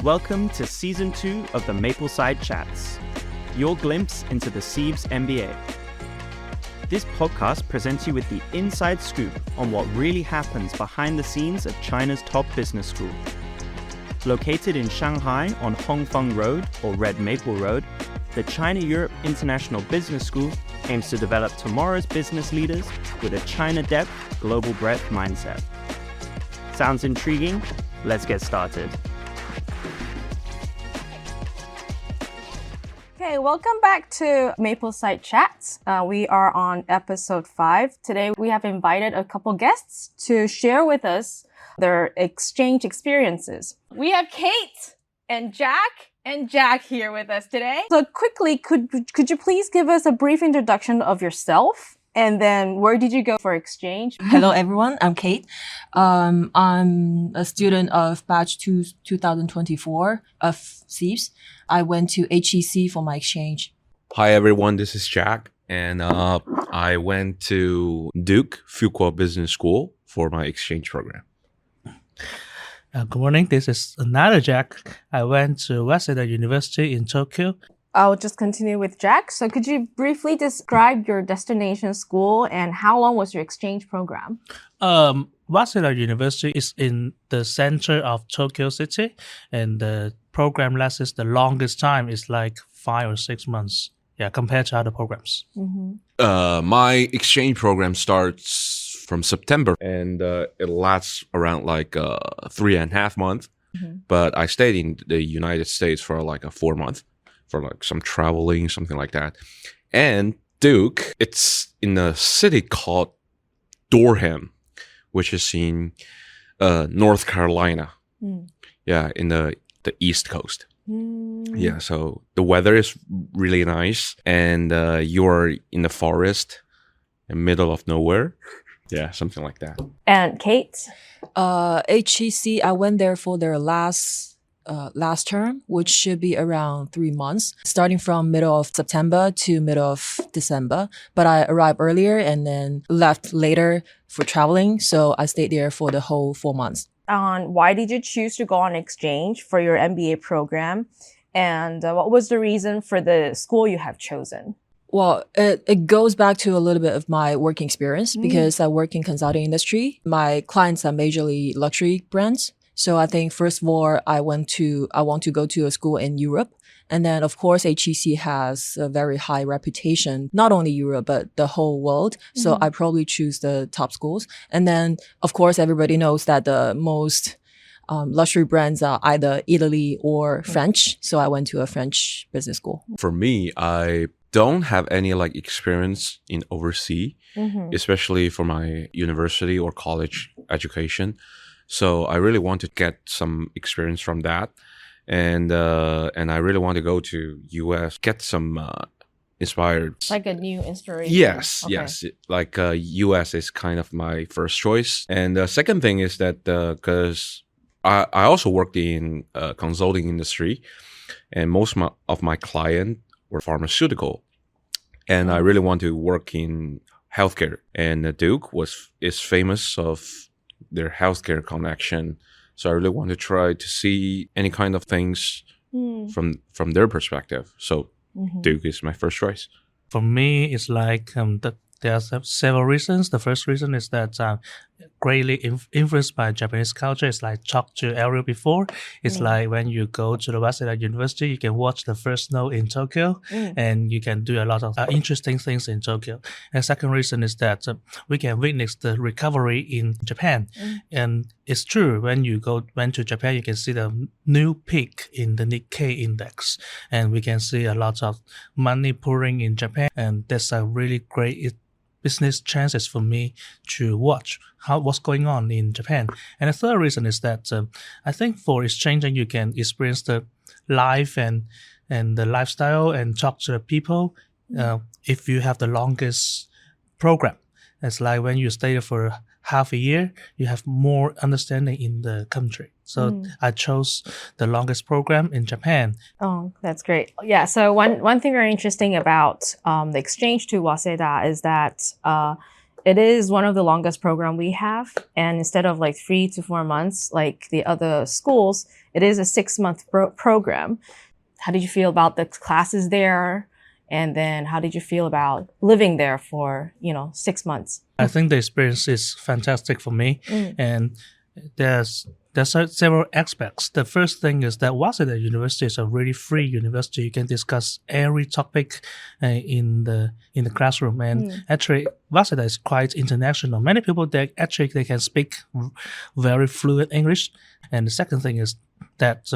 Welcome to Season 2 of the Mapleside Chats, your glimpse into the CEIBS MBA. This podcast presents you with the inside scoop on what really happens behind the scenes of China's top business school. Located in Shanghai on Hongfeng Road or Red Maple Road, the China-Europe International Business School aims to develop tomorrow's business leaders with a China-depth, global breadth mindset. Sounds intriguing? Let's get started. Okay, welcome back to Mapleside Chats. We are on episode 5. Today we have invited a couple guests to share with us their exchange experiences. We have Kate and Jack here with us today. So quickly, could you please give us a brief introduction of yourself? And then where did you go for exchange? Hello, everyone. I'm Kate. I'm a student of batch 2024 of CEIBS. I went to HEC for my exchange. Hi, everyone. This is Jack. And I went to Duke Fuqua Business School for my exchange program. Good morning. This is another Jack. I went to Wasa University in Tokyo. I'll just continue with Jack. So could you briefly describe your destination school and how long was your exchange program? Wasa University is in the center of Tokyo City, and the program lasts the longest time is like 5 or 6 months. Yeah, compared to other programs. Mm-hmm. My exchange program starts from September and it lasts around like 3.5 months. Mm-hmm. But I stayed in the United States for like a 4 month for like some traveling, something like that. And Duke, it's in a city called Durham, which is in North Carolina. Yeah, in the East Coast. Yeah, so the weather is really nice, and you're in the forest, in the middle of nowhere. Yeah, something like that. And Kate? HEC, I went there for their last term, which should be around 3 months, starting from middle of September to middle of December. But I arrived earlier and then left later for traveling, so I stayed there for the whole 4 months. Why did you choose to go on exchange for your MBA program? And what was the reason for the school you have chosen? Well, it goes back to a little bit of my working experience because I work in consulting industry. My clients are majorly luxury brands. So I think first of all, I want to go to a school in Europe. And then, of course, HEC has a very high reputation, not only Europe, but the whole world. So I probably choose the top schools. And then, of course, everybody knows that the most luxury brands are either Italy or French. So I went to a French business school. For me, I don't have any like experience in overseas, especially for my university or college education. So I really want to get some experience from that. And I really want to go to US, get some inspired. Like a new inspiration. Yes, Okay. yes. Like US is kind of my first choice. And the second thing is that because I also worked in consulting industry, and most of my clients were pharmaceutical, and I really want to work in healthcare. And Duke is famous of their healthcare connection. So I really want to try to see any kind of things from their perspective. So Duke is my first choice. For me, it's like there are several reasons. The first reason is that greatly influenced by Japanese culture. It's like talked to Ariel before. It's like when you go to the Wasa University, you can watch the first snow in Tokyo, and you can do a lot of interesting things in Tokyo. And second reason is that we can witness the recovery in Japan. And it's true, when you went to Japan, you can see the new peak in the Nikkei index, and we can see a lot of money pouring in Japan, and that's a really great business chances for me to watch what's going on in Japan. And the third reason is that I think for exchanging, you can experience the life and the lifestyle and talk to the people. If you have the longest program, it's like when you stay there for half a year, you have more understanding in the country. So I chose the longest program in Japan. Oh, that's great. Yeah. So one thing very interesting about the exchange to Waseda is that It is one of the longest program we have. And instead of like 3 to 4 months, like the other schools, it is a 6-month program. How did you feel about the classes there? And then how did you feel about living there for, 6 months? I think the experience is fantastic for me. And there's several aspects. The first thing is that Waseda University is a really free university. You can discuss every topic in the classroom, and actually Waseda is quite international. Many people they can speak very fluent English. And the second thing is that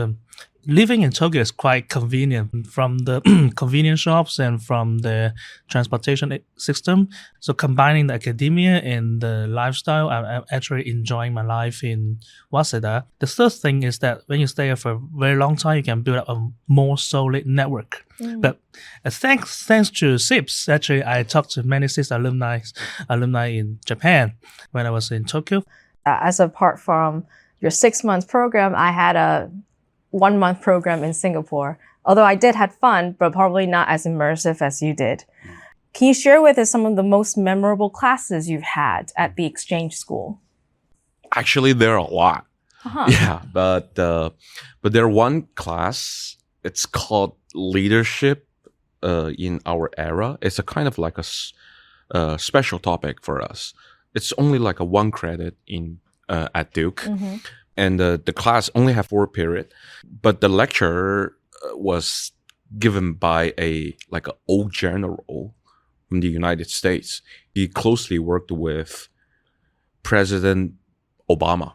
living in Tokyo is quite convenient from the convenience shops and from the transportation system. So combining the academia and the lifestyle, I'm actually enjoying my life in Waseda. The third thing is that when you stay here for a very long time, you can build up a more solid network. But thanks to CEIBS, actually, I talked to many CEIBS alumni in Japan when I was in Tokyo. As apart from your 6-month program, I had a 1-month program in Singapore. Although I did have fun, but probably not as immersive as you did. Can you share with us some of the most memorable classes you've had at the exchange school? Actually, there are a lot. Yeah, but there one class. It's called Leadership in Our Era. It's a kind of like a special topic for us. It's only like a 1 credit in at Duke. And the class only have 4 periods, but the lecture was given by an old general from the United States. He closely worked with President Obama.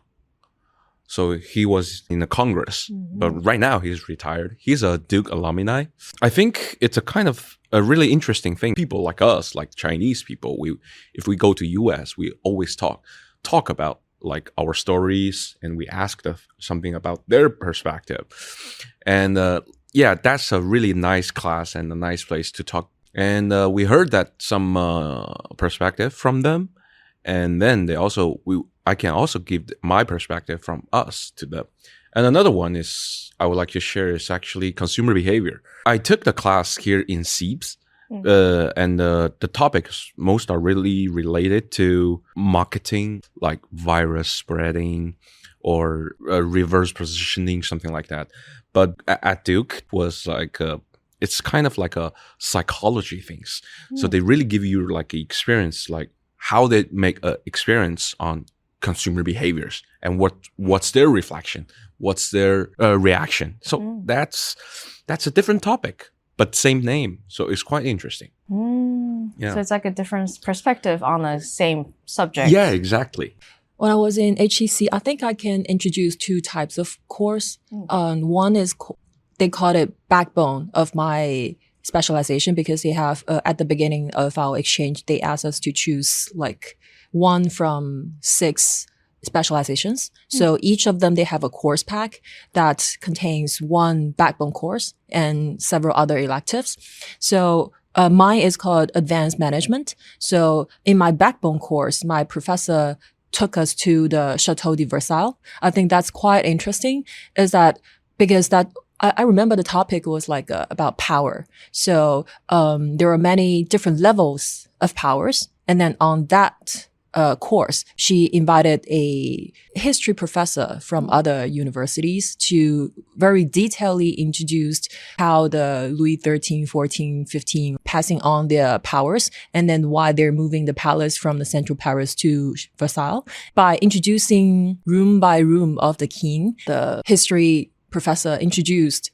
So he was in the Congress, but right now he's retired. He's a Duke alumni. I think it's a kind of a really interesting thing. People like us, like Chinese people, if we go to US, we always talk about like our stories, and we ask something about their perspective. And that's a really nice class and a nice place to talk. And we heard that some perspective from them, and then I can also give my perspective from us to them. And another one I would like to share is actually consumer behavior. I took the class here in CEIBS. And the topics most are really related to marketing, like virus spreading or reverse positioning, something like that. But at Duke was like it's kind of like a psychology things. So they really give you like an experience, like how they make an experience on consumer behaviors and what's their reflection, what's their reaction. So that's a different topic, but same name. So it's quite interesting. Yeah. So it's like a different perspective on the same subject. Yeah, exactly. When I was in HEC, I think I can introduce 2 types of course. One is, they call it backbone of my specialization, because they have, at the beginning of our exchange, they asked us to choose like 1 from 6 specializations. So each of them, they have a course pack that contains 1 backbone course and several other electives. So mine is called Advanced Management. So in my backbone course, my professor took us to the Chateau de Versailles. I think that's quite interesting, because I remember the topic was like about power. So there are many different levels of powers. And then on that course, she invited a history professor from other universities to very detailedly introduce how the Louis XIII, XIV, XV passing on their powers, and then why they're moving the palace from the central Paris to Versailles. By introducing room by room of the king, the history professor introduced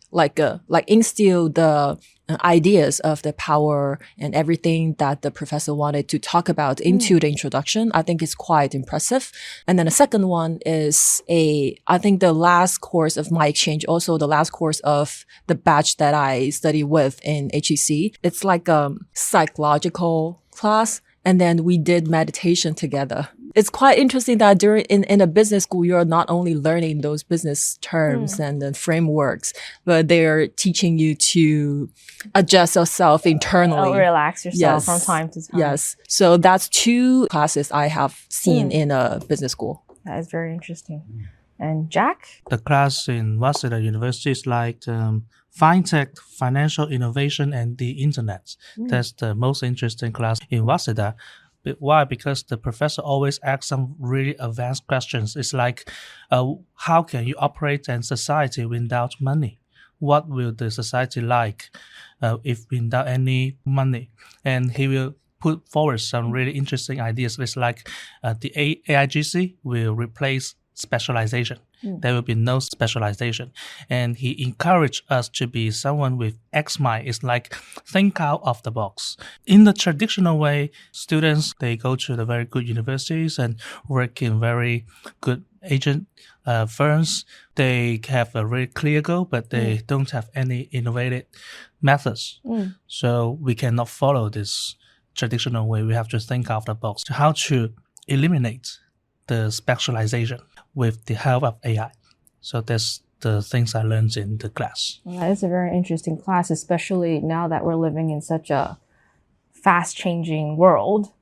instilled the ideas of the power and everything that the professor wanted to talk about into the introduction. I think it's quite impressive. And then the second one is I think the last course of my exchange, also the last course of the batch that I study with in HEC. It's like a psychological class. And then we did meditation together. It's quite interesting that in a business school, you're not only learning those business terms and the frameworks, but they're teaching you to adjust yourself internally. Relax yourself from time to time. Yes. So that's 2 classes I have seen in a business school. That is very interesting. And Jack? The class in Waseda University is like FinTech, Financial Innovation, and the Internet. That's the most interesting class in Waseda, Why? Because the professor always asks some really advanced questions. It's like, how can you operate in society without money? What will the society like if without any money? And he will put forward some really interesting ideas. It's like the AIGC will replace specialization. There will be no specialization. And he encouraged us to be someone with X mind. It's like think out of the box. In the traditional way, students, they go to the very good universities and work in very good agent firms. They have a very clear goal, but they don't have any innovative methods. So we cannot follow this traditional way. We have to think out of the box. How to eliminate the specialization with the help of AI. So that's the things I learned in the class. That is a very interesting class, especially now that we're living in such a fast-changing world.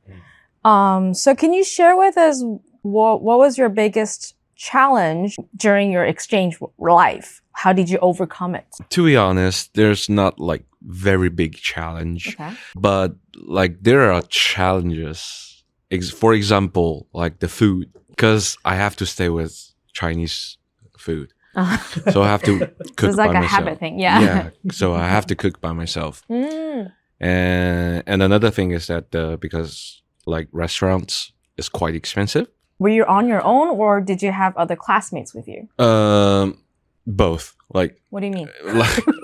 So can you share with us what was your biggest challenge during your exchange life? How did you overcome it? To be honest, there's not like very big challenge, Okay. but like there are challenges. For example, like the food, because I have to stay with Chinese food. So I have to cook So it's like by a myself. habit thing, yeah. So I have to cook by myself. And another thing is that because like restaurants is quite expensive. Were you on your own or did you have other classmates with you? Both. Like What do you mean?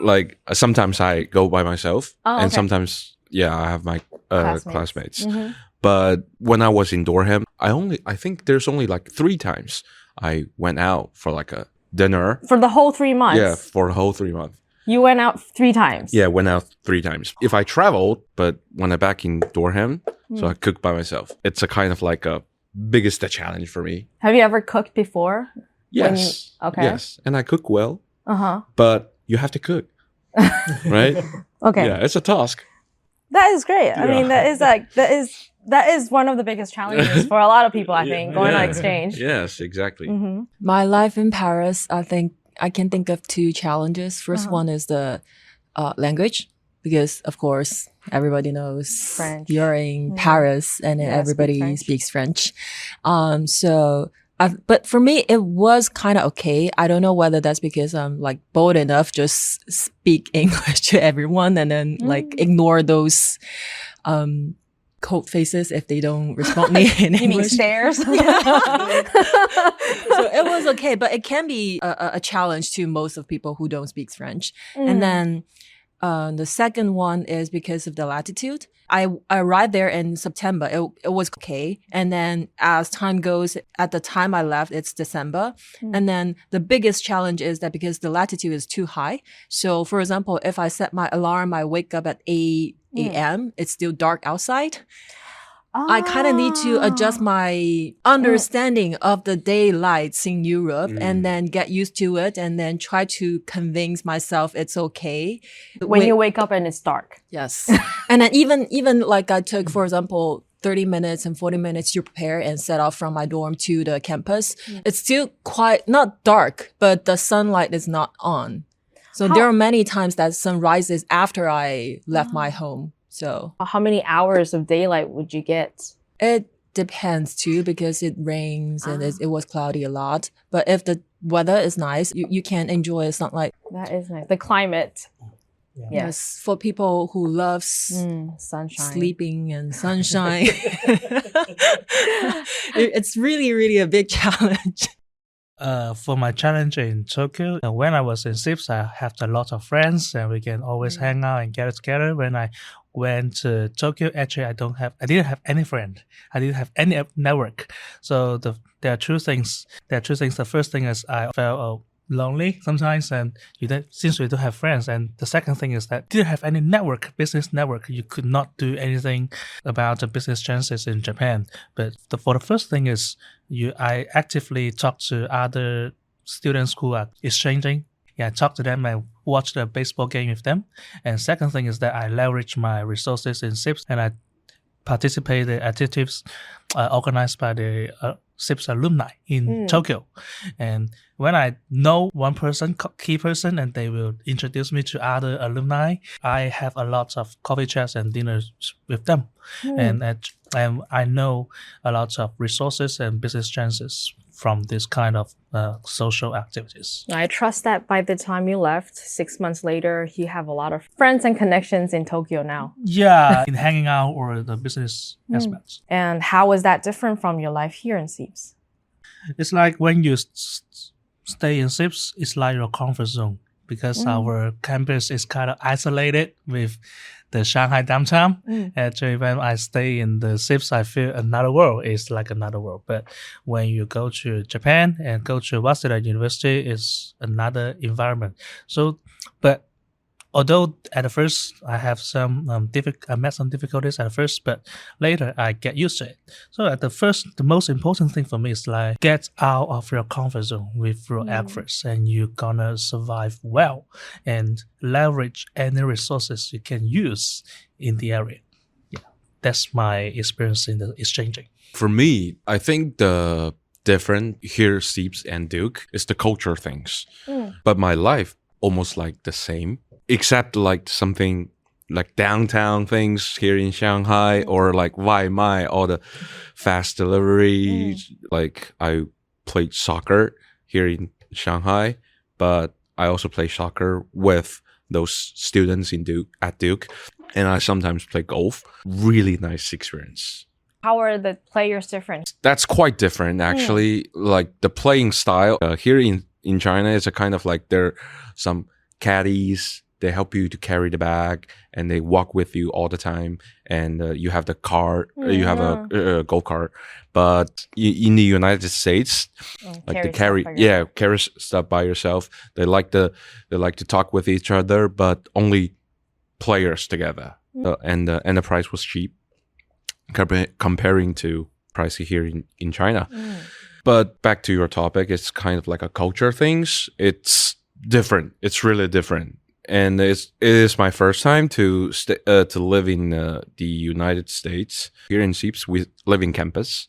like sometimes I go by myself, Oh, and okay. sometimes I have my classmates. Mhm. But when I was in Durham, I think there's only like 3 times I went out for like a dinner. For the whole 3 months? Yeah, for the whole 3 months. You went out 3 times? Yeah, went out 3 times. If I traveled, but when I'm back in Durham, so I cook by myself. It's a kind of like a biggest challenge for me. Have you ever cooked before? Yes. Okay. Yes, and I cook well, Uh-huh. but you have to cook, right? Okay. Yeah, it's a task. That is great. I Yeah. mean, that is one of the biggest challenges for a lot of people, I think, going on exchange. Yes, exactly. Mm-hmm. My life in Paris, I think I can think of 2 challenges. First one is the language, because of course everybody knows French. you're in Paris and Yeah, everybody speaks French. But for me, it was kind of okay. I don't know whether that's because I'm like bold enough, just speak English to everyone and then like ignore those cold faces if they don't respond me in English. You mean stairs? So it was okay, but it can be a challenge to most of people who don't speak French. And then the second one is because of the latitude. I arrived there in September. It was okay. And then as time goes, at the time I left, it's December. And then the biggest challenge is that because the latitude is too high. So for example, if I set my alarm, I wake up at 8 a.m., it's still dark outside. I kind of need to adjust my understanding of the daylights in Europe and then get used to it and then try to convince myself it's okay. When you wake up and it's dark. Yes. And then even like I took, for example, 30 minutes and 40 minutes to prepare and set off from my dorm to the campus. It's still quite, not dark, but the sunlight is not on. So there are many times that sun rises after I left my home. So How many hours of daylight would you get? it depends too, because it rains and it was cloudy a lot. But if the weather is nice, you can enjoy sunlight. That is nice. The climate. Yes, for people who loves Sunshine. sleeping and sunshine, it's really, really a big challenge. For my challenge in Tokyo, when I was in CEIBS, I have a lot of friends and we can always hang out and get together. When I went to Tokyo, actually, I didn't have any friend. I didn't have any network. So there are 2 things. The first thing is I felt lonely sometimes, and since we don't have friends. And the second thing is that didn't have any business network. You could not do anything about the business chances in Japan. But for the first thing is I actively talk to other students who are exchanging. Yeah, I talk to them and watch the baseball game with them. And second thing is that I leverage my resources in CEIBS and I participate in activities organized by the CEIBS alumni in Tokyo. And when I know one person, key person, and they will introduce me to other alumni, I have a lot of coffee chats and dinners with them. And I know a lot of resources and business chances from this kind of social activities. I trust that by the time you left, 6 months later, you have a lot of friends and connections in Tokyo now. Yeah, in hanging out or the business aspects. And how was that different from your life here in CEIBS? It's like when you stay in CEIBS, it's like your comfort zone because our campus is kind of isolated with the Shanghai downtown. Actually, when I stay in the CEIBS, I feel another world. It's like another world. But when you go to Japan and go to Wasa University, it's another environment. So, but although at the first I have some I met some difficulties at first, but later I get used to it. So at the first, the most important thing for me is like get out of your comfort zone with your efforts, and you're gonna survive well and leverage any resources you can use in the area. Yeah, that's my experience in the exchanging. For me, I think the different here, CEIBS and Duke, is the culture things. But my life almost like the same. Except like something like downtown things here in Shanghai or like Mai, all the fast delivery. Like I played soccer here in Shanghai, but I also play soccer with those students at Duke. And I sometimes play golf. Really nice experience. How are the players different? That's quite different actually. Like the playing style here in China is a kind of like there are some caddies. They help you to carry the bag and they walk with you all the time. And you have the car, you have a golf cart. But in the United States, like carry stuff by yourself. They like to talk with each other, but only players together. And the price was cheap comparing to price here in China. But back to your topic, it's kind of like a culture things. It's different. It's really different. And it is my first time to live in the United States. Here in CEIBS, we live in campus,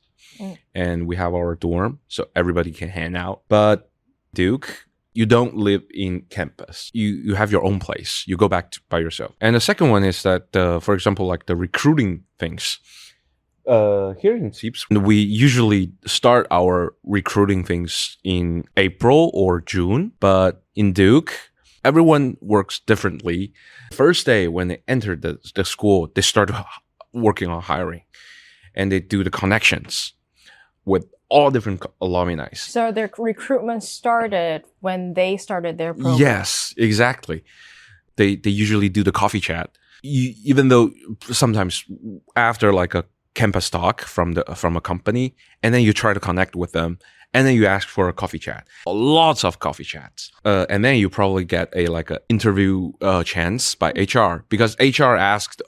and we have our dorm, so everybody can hang out. But Duke, you don't live in campus. You have your own place. You go back by yourself. And the second one is that, for example, like the recruiting things. Here in CEIBS, we usually start our recruiting things in April or June. But in Duke, everyone works differently. First day when they enter the school, they start working on hiring. And they do the connections with all different alumni. So their recruitment started when they started their program? Yes, exactly. They usually do the coffee chat. Even though sometimes after like a campus talk from a company, and then you try to connect with them, and then you ask for a coffee chat. Lots of coffee chats. And then you probably get a interview chance by HR, because HR asked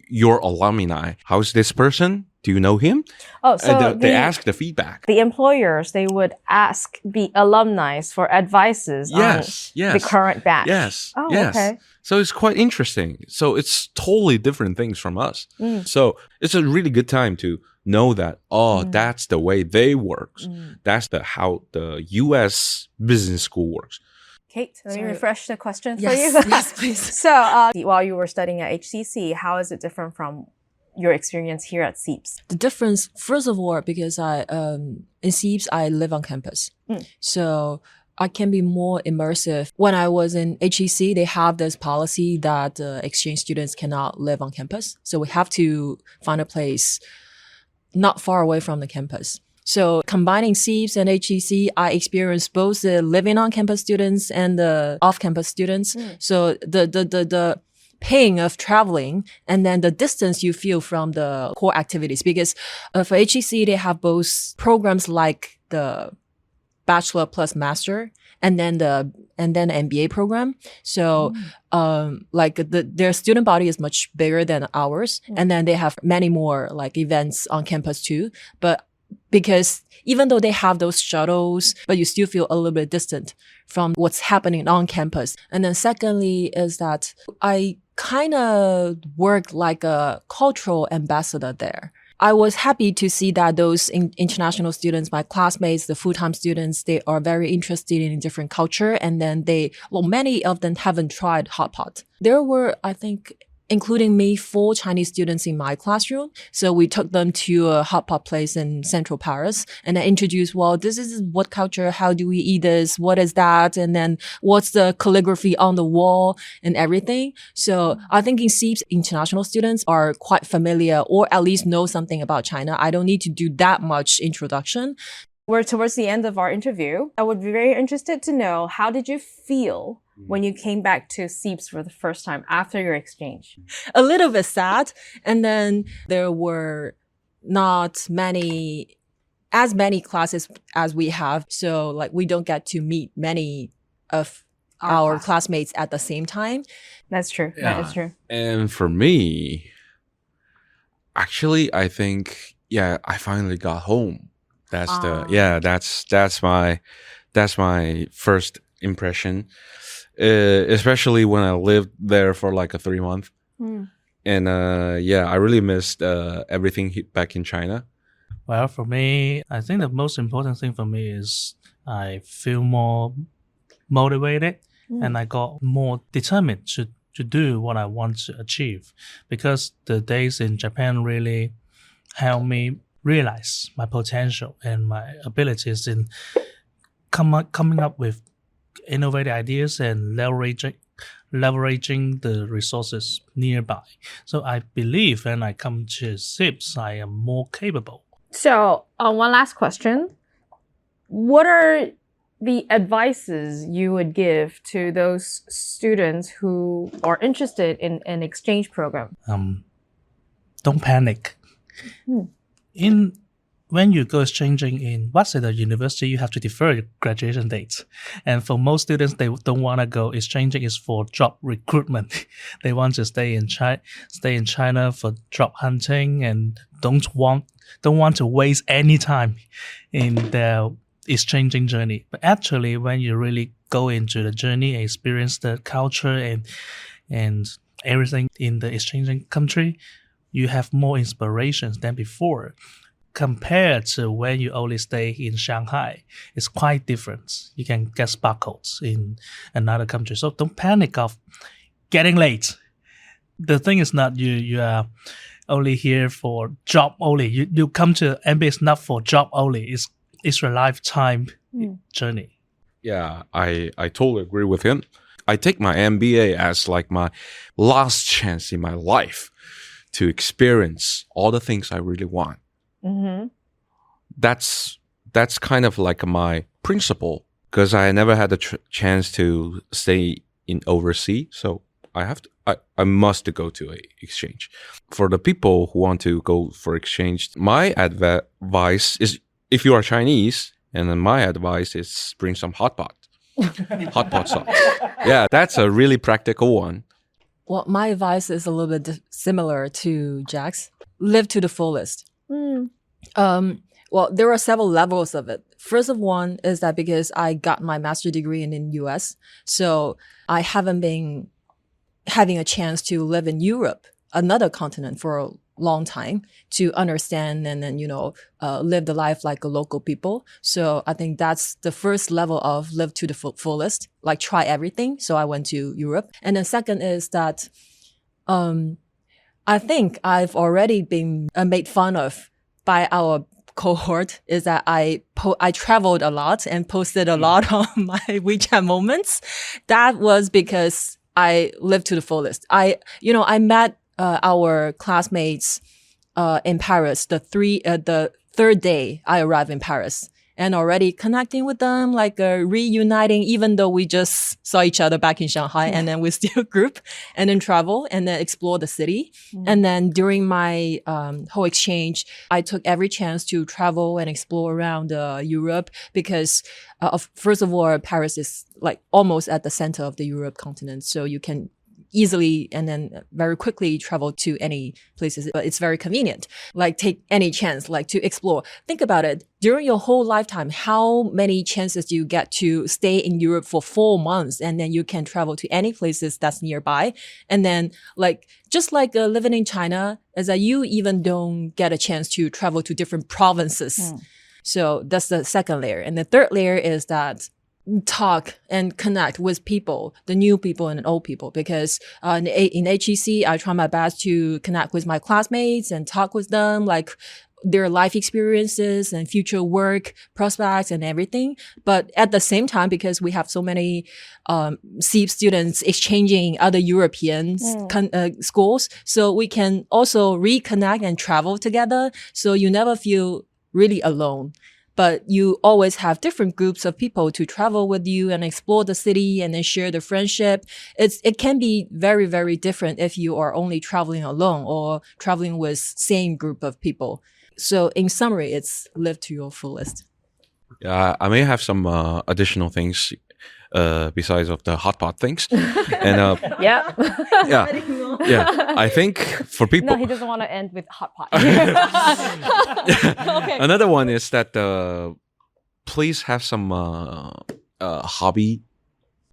your alumni, how's this person? Do you know him? Oh, so they ask the feedback. The employers, they would ask the alumni for advices on the current batch. Yes. Oh, yes. okay. So it's quite interesting. So it's totally different things from us. So it's a really good time to know that, that's the way they work. That's how the US business school works. Kate, let me refresh the question for you. Yes, please. So while you were studying at HCC, how is it different from your experience here at CEIBS? The difference, first of all, because in CEIBS, I live on campus. So I can be more immersive. When I was in HEC, they have this policy that exchange students cannot live on campus. So we have to find a place not far away from the campus. So combining CEIBS and HEC, I experienced both the living on campus students and the off-campus students. So the pain of traveling and then the distance you feel from the core activities, because for HEC, they have both programs like the bachelor plus master and then the MBA program. So their student body is much bigger than ours. And then they have many more like events on campus too. But because even though they have those shuttles, but you still feel a little bit distant from what's happening on campus. And then secondly is that I kind of work like a cultural ambassador there. I was happy to see that those international students, my classmates, the full-time students, they are very interested in different culture. And then many of them haven't tried hot pot. There were, I think, including me, 4 Chinese students in my classroom. So we took them to a hot pot place in central Paris and I introduced, well, this is what culture, how do we eat this, what is that, and then what's the calligraphy on the wall and everything. So I think in CEIBS, international students are quite familiar or at least know something about China. I don't need to do that much introduction. We're towards the end of our interview. I would be very interested to know, how did you feel when you came back to CEIBS for the first time after your exchange? A little bit sad. And then there were not as many classes as we have. So like we don't get to meet many of our classmates at the same time. That's true. Yeah. That is true. And for me, actually, I think, I finally got home. That's my first impression. Especially when I lived there for like 3 months. And I really missed everything back in China. Well, for me, I think the most important thing for me is I feel more motivated and I got more determined to do what I want to achieve, because the days in Japan really helped me realize my potential and my abilities in coming up with innovative ideas and leveraging the resources nearby. So I believe when I come to CEIBS, I am more capable. So one last question. What are the advices you would give to those students who are interested in an exchange program? Don't panic. When you go exchanging in Wasa University, you have to defer your graduation dates. And for most students, they don't want to go. Exchanging is for job recruitment. They want to stay in China for job hunting and don't want to waste any time in their exchanging journey. But actually, when you really go into the journey, experience the culture and everything in the exchanging country, you have more inspirations than before. Compared to when you only stay in Shanghai, it's quite different. You can get sparkles in another country. So don't panic of getting late. The thing is not you are only here for job only. You come to MBA is not for job only. It's your lifetime journey. Yeah, I totally agree with him. I take my MBA as like my last chance in my life to experience all the things I really want. That's kind of like my principle, because I never had a chance to stay in overseas, so I must go to a exchange. For the people who want to go for exchange, my advice is, if you are Chinese, and then my advice is bring some hot pot sauce. Yeah, that's a really practical one. Well, my advice is a little bit similar to Jack's. Live to the fullest. Well, there are several levels of it. First of one is that because I got my master's degree in the US, so I haven't been having a chance to live in Europe, another continent, for a long time to understand and then, live the life like a local people. So I think that's the first level of live to the fullest, like try everything. So I went to Europe. And then second is that, I think I've already been made fun of by our cohort, is that I traveled a lot and posted a lot on my WeChat moments. That was because I lived to the fullest. I met our classmates in Paris the third day I arrived in Paris, and already connecting with them, like reuniting, even though we just saw each other back in Shanghai, and then we still group and then travel and then explore the city. And then during my whole exchange, I took every chance to travel and explore around Europe, because first of all, Paris is like almost at the center of the Europe continent. So you can easily and then very quickly travel to any places. But it's very convenient. Like take any chance, like to explore. Think about it. During your whole lifetime, how many chances do you get to stay in Europe for 4 months and then you can travel to any places that's nearby? And then like, just like living in China, is that you even don't get a chance to travel to different provinces. So that's the second layer. And the third layer is that talk and connect with people, the new people and the old people, because in HEC, I try my best to connect with my classmates and talk with them, like their life experiences and future work prospects and everything. But at the same time, because we have so many CEIBS students exchanging other European schools, so we can also reconnect and travel together. So you never feel really alone. But you always have different groups of people to travel with you and explore the city and then share the friendship. It can be very, very different if you are only traveling alone or traveling with same group of people. So in summary, it's live to your fullest. I may have some additional things besides of the hot pot things. And Yeah. I think for people, No, he doesn't want to end with hot pot. Okay. another one is that please have some hobby.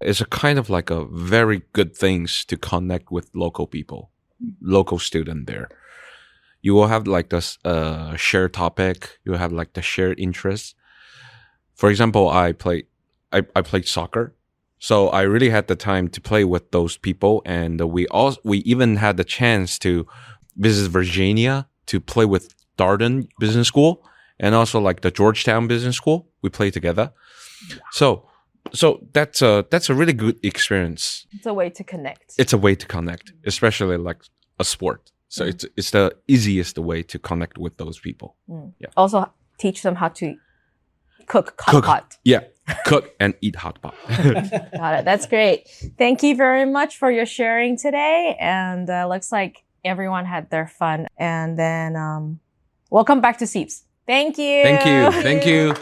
It's a kind of like a very good things to connect with local people, local student there. You will have like this shared topic. You will have like the shared interests. For example, I played soccer, so I really had the time to play with those people, and we even had the chance to visit Virginia to play with Darden Business School and also like the Georgetown Business School. We played together, so that's a really good experience. It's a way to connect. It's a way to connect, especially like a sport. So it's the easiest way to connect with those people. Yeah. Also teach them how to cook hot pot. Yeah, cook and eat hot pot. Got it. That's great. Thank you very much for your sharing today. And looks like everyone had their fun. And then welcome back to CEIBS. Thank you. Thank you.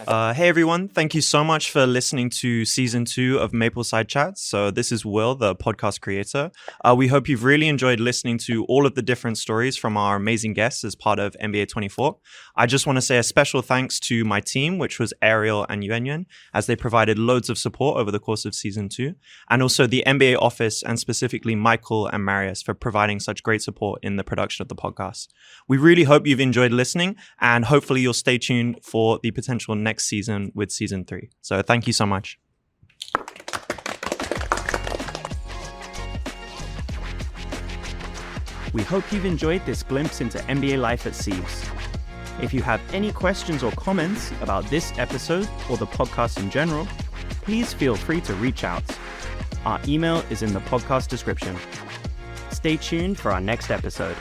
Hey everyone, thank you so much for listening to Season 2 of Mapleside Chats. So this is Will, the podcast creator. We hope you've really enjoyed listening to all of the different stories from our amazing guests as part of MBA 24. I just want to say a special thanks to my team, which was Ariel and Yuanyuan, as they provided loads of support over the course of Season 2. And also the MBA office, and specifically Michael and Marius, for providing such great support in the production of the podcast. We really hope you've enjoyed listening, and hopefully you'll stay tuned for the potential next season with Season 3. So thank you so much. We hope you've enjoyed this glimpse into MBA life at CEIBS. If you have any questions or comments about this episode or the podcast in general, please feel free to reach out. Our email is in the podcast description. Stay tuned for our next episode.